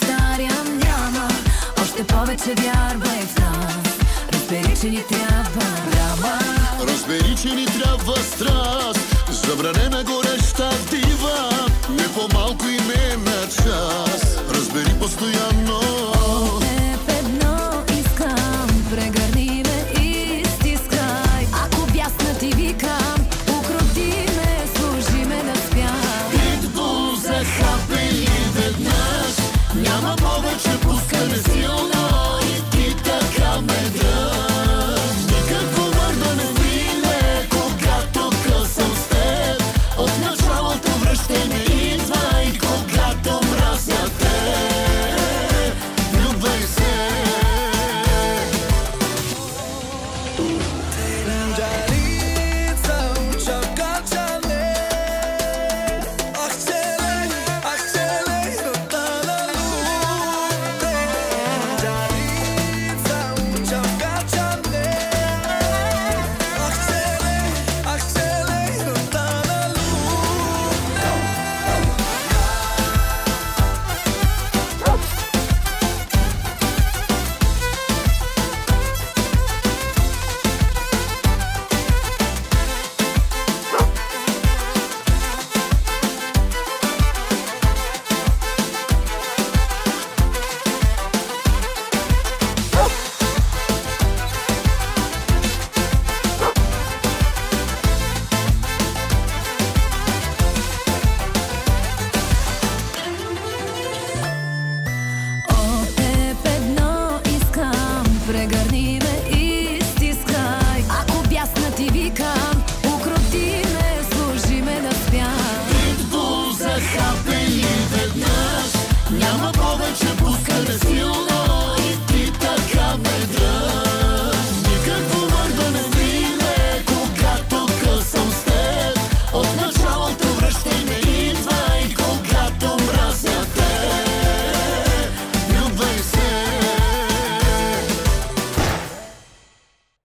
повтарям, няма. Още повече вярвай в нас. Разбери, че ни трябва драма. Разбери, че ни трябва страст. Забранена гореща дива, не по-малко и не на час. Разбери постоянно. От теб едно искам, прегърни ме и стискай. Ако бясна ти викам, укроти ме, служи ме да спя. Питбул захапели веднъж, няма повече, пускане силно и ти така ме дръж. Никакво мърдане в мине, когато късам с теб. От началото връщай ме